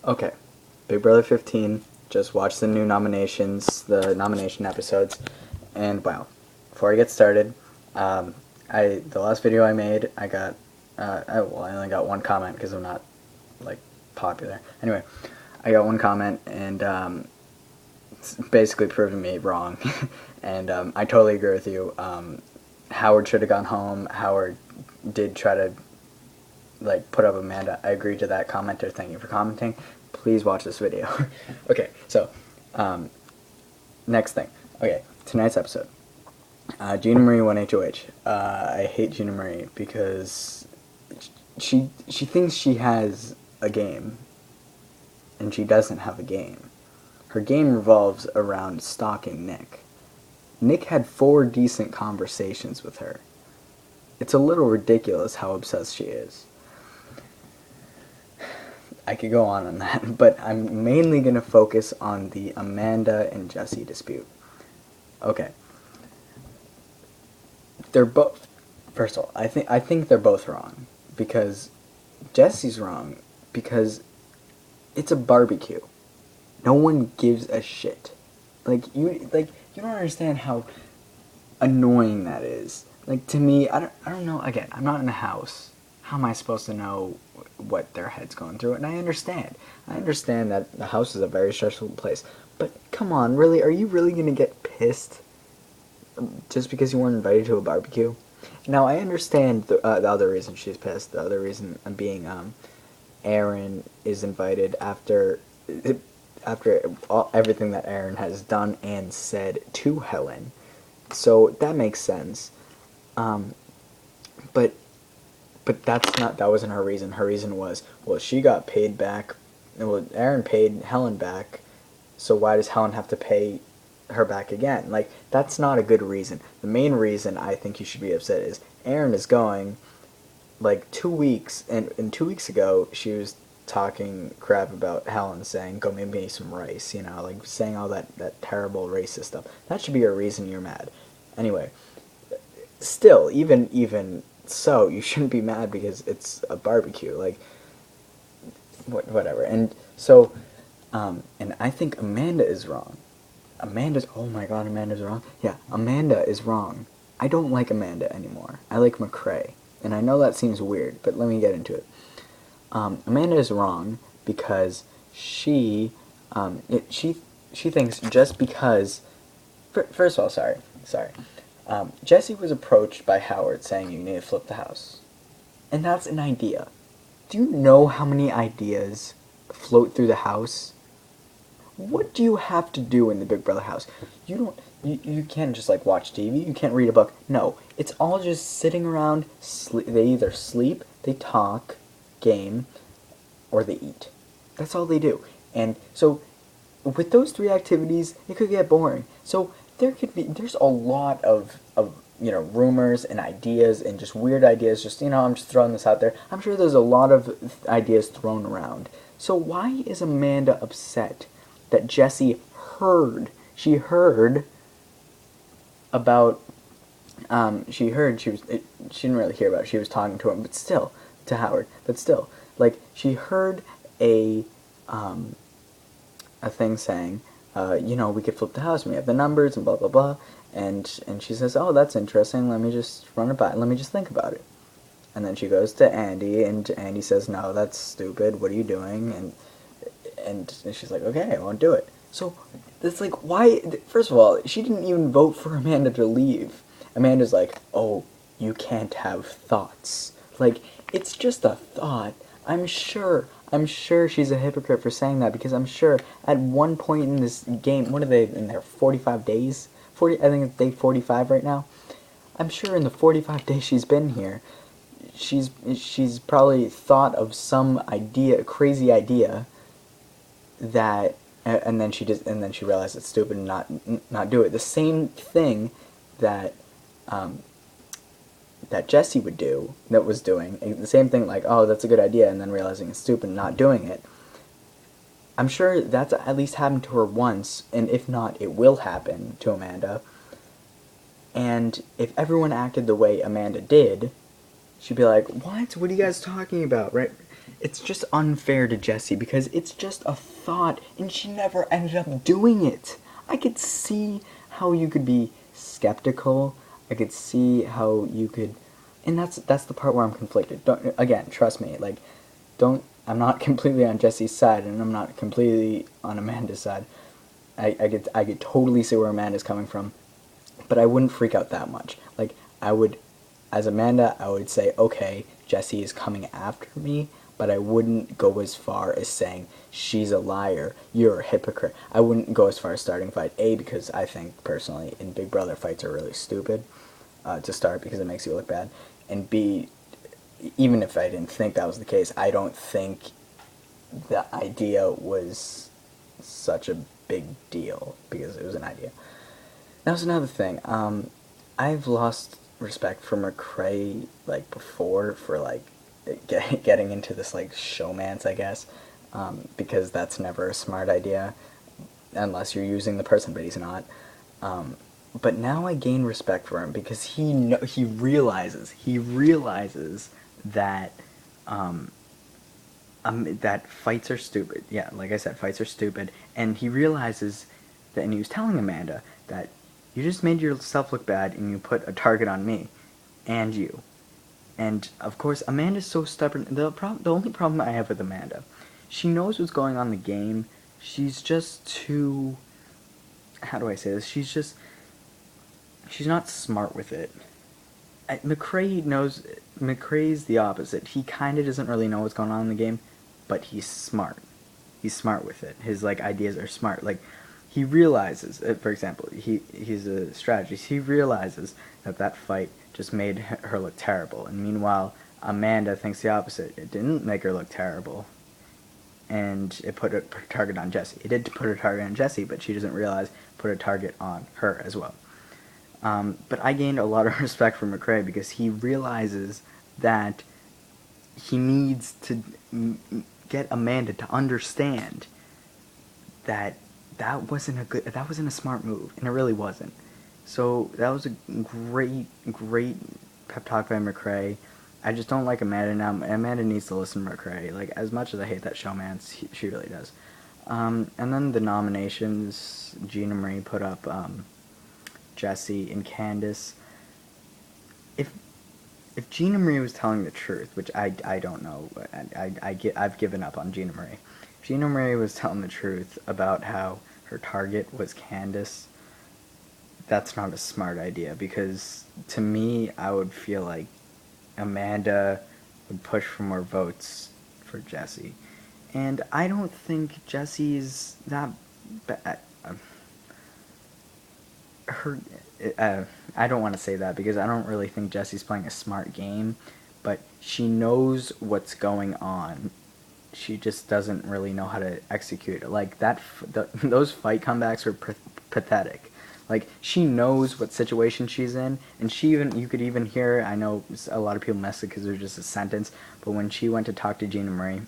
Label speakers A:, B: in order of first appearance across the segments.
A: Okay, Big Brother 15. Just watched the new nominations, the nomination episodes, and wow. Before I get started, the last video I made, I got, I only got one comment because I'm not like popular. Anyway, I got one comment, and it's basically proving me wrong, and I totally agree with you. Howard should have gone home. Howard did try to put up Amanda. I agree to that commenter. Thank you for commenting. Please watch this video. Okay, so next thing. Okay, tonight's episode. Gina Marie won HOH. I hate Gina Marie because she thinks she has a game, and she doesn't have a game. Her game revolves around stalking Nick. Nick had 4 decent conversations with her. It's a little ridiculous how obsessed she is. I could go on that, but I'm mainly going to focus on the Amanda and Jesse dispute. Okay. They're both... First of all, I think they're both wrong. Because Jesse's wrong because it's a barbecue. No one gives a shit. You don't understand how annoying that is. To me, I don't know. Again, I'm not in the house. How am I supposed to know what their head's going through? And I understand that the house is a very stressful place. But come on, really, are you really gonna get pissed just because you weren't invited to a barbecue? Now I understand the other reason she's pissed. The other reason being Aaron is invited after everything that Aaron has done and said to Helen. So that makes sense. But that wasn't her reason. Her reason was, well, she got paid back. Well, Aaron paid Helen back, so why does Helen have to pay her back again? That's not a good reason. The main reason I think you should be upset is Aaron is going, 2 weeks, and 2 weeks ago, she was talking crap about Helen, saying, go make me some rice, saying all that terrible racist stuff. That should be a reason you're mad. Anyway, still, even so, you shouldn't be mad because it's a barbecue, whatever. And so, and I think Amanda is wrong. Oh my god, Amanda's wrong? Yeah, Amanda is wrong. I don't like Amanda anymore. I like McCrae. And I know that seems weird, but let me get into it. Amanda is wrong because she thinks just because... First of all, sorry. Jesse was approached by Howard saying you need to flip the house. And that's an idea. Do you know how many ideas float through the house? What do you have to do in the Big Brother house? You can't just watch TV, you can't read a book. No, it's all just sitting around, they either sleep, they talk, game, or they eat. That's all they do. And so, with those 3 activities, it could get boring. So, there's a lot of rumors and ideas and just weird ideas, I'm just throwing this out there. I'm sure there's a lot of ideas thrown around. So why is Amanda upset that Jessie heard? She heard about, she didn't really hear about it, she was talking to him, but still, to Howard, but still, she heard a thing saying, we could flip the house, and we have the numbers, and blah, blah, blah. And she says, oh, that's interesting, let me just run it by, let me just think about it. And then she goes to Andy, and Andy says, no, that's stupid, what are you doing? And she's like, okay, I won't do it. So, it's why, first of all, she didn't even vote for Amanda to leave. Amanda's like, oh, you can't have thoughts. It's just a thought. I'm sure she's a hypocrite for saying that, because I'm sure at one point in this game, what are they in there, 45 days? I think it's day 45 right now. I'm sure in the 45 days she's been here, she's probably thought of some idea, crazy idea, that, and then she realized it's stupid and not do it. The same thing that Jesse would do, was doing, the same thing, oh, that's a good idea, and then realizing it's stupid and not doing it. I'm sure that's at least happened to her once, and if not, it will happen to Amanda. And if everyone acted the way Amanda did, she'd be like, what are you guys talking about, right? it's just unfair to Jessie because it's just a thought and she never ended up doing it. I could see how you could be skeptical. I could see how you could, and that's the part where I'm conflicted. Don't, again, trust me, like, don't, I'm not completely on Jessie's side and I'm not completely on Amanda's side. I could totally see where Amanda's coming from, but I wouldn't freak out that much. Like, I would, as Amanda, I would say, okay, Jessie is coming after me, but I wouldn't go as far as saying, she's a liar, you're a hypocrite. I wouldn't go as far as starting fight, A, because I think, personally, in Big Brother, fights are really stupid, to start, because it makes you look bad, and B, even if I didn't think that was the case, I don't think the idea was such a big deal, because it was an idea. That was another thing. I've lost respect for McCrae, like, before, for, like, getting into this, like, showmance, I guess, because that's never a smart idea, unless you're using the person, but he's not. But now I gain respect for him, because he realizes that, that fights are stupid. Yeah, like I said, fights are stupid, and he realizes that, and he was telling Amanda that you just made yourself look bad and you put a target on me and you. And of course, Amanda's so stubborn. The only problem I have with Amanda, she knows what's going on in the game. She's just too, how do I say this? She's not smart with it. McCrae's the opposite. He kind of doesn't really know what's going on in the game, but he's smart. He's smart with it. His, like, ideas are smart. Like, he realizes, for example, he's a strategist. He realizes that fight just made her look terrible. And meanwhile, Amanda thinks the opposite. It didn't make her look terrible. And it put a target on Jessie. It did put a target on Jessie, but she doesn't realize it put a target on her as well. But I gained a lot of respect for McCrae because he realizes that he needs to get Amanda to understand that wasn't a smart move, and it really wasn't. So that was a great pep talk by McCrae. I just don't like Amanda now. Amanda needs to listen to McCrae. Like, as much as I hate that showmance, she really does. And then the nominations, Gina Marie put up Jessie and Candace. If Gina Marie was telling the truth, which I don't know, I've given up on Gina Marie. If Gina Marie was telling the truth about how her target was Candace, that's not a smart idea, because to me, I would feel like Amanda would push for more votes for Jessie. And I don't think Jessie's that bad. I don't want to say that because I don't really think Jessie's playing a smart game, but she knows what's going on. She just doesn't really know how to execute it. Like, those fight comebacks were pathetic. Like, she knows what situation she's in, and you could even hear, I know a lot of people mess it because it was just a sentence, but when she went to talk to Gina Marie,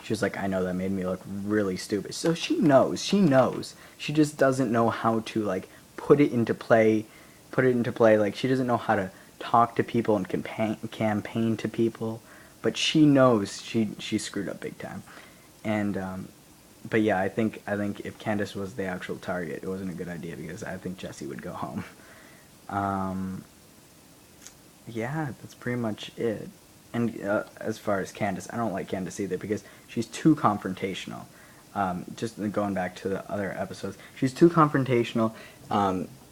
A: she was like, I know that made me look really stupid. So she knows. She just doesn't know how to, like, put it into play, like, she doesn't know how to talk to people and campaign to people, but she knows she screwed up big time. And, but yeah, I think if Candace was the actual target, it wasn't a good idea, because I think Jessie would go home. Yeah, that's pretty much it. And as far as Candace, I don't like Candace either, because she's too confrontational. Just going back to the other episodes, she's too confrontational.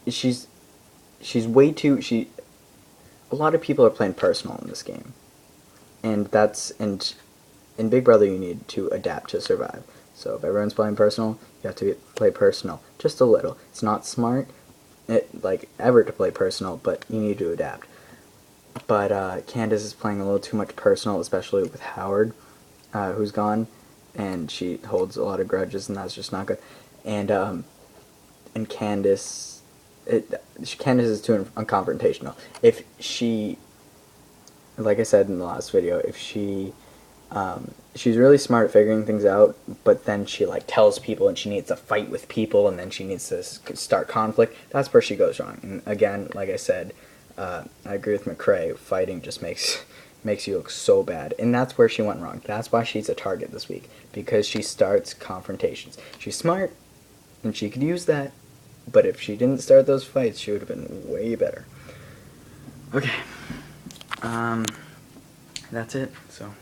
A: She's way too. A lot of people are playing personal in this game, and in Big Brother you need to adapt to survive. So if everyone's playing personal, you have to play personal just a little. It's not smart, ever to play personal, but you need to adapt. But Candace is playing a little too much personal, especially with Howard, who's gone, and she holds a lot of grudges, and that's just not good. And Candace is too unconfrontational. If she, like I said in the last video, if she's really smart at figuring things out, but then she, like, tells people and she needs to fight with people and then she needs to start conflict, that's where she goes wrong. And again, like I said, I agree with McCrae, fighting just makes makes you look so bad. And that's where she went wrong. That's why she's a target this week. Because she starts confrontations. She's smart, and she could use that. But if she didn't start those fights, she would have been way better. Okay. That's it. So...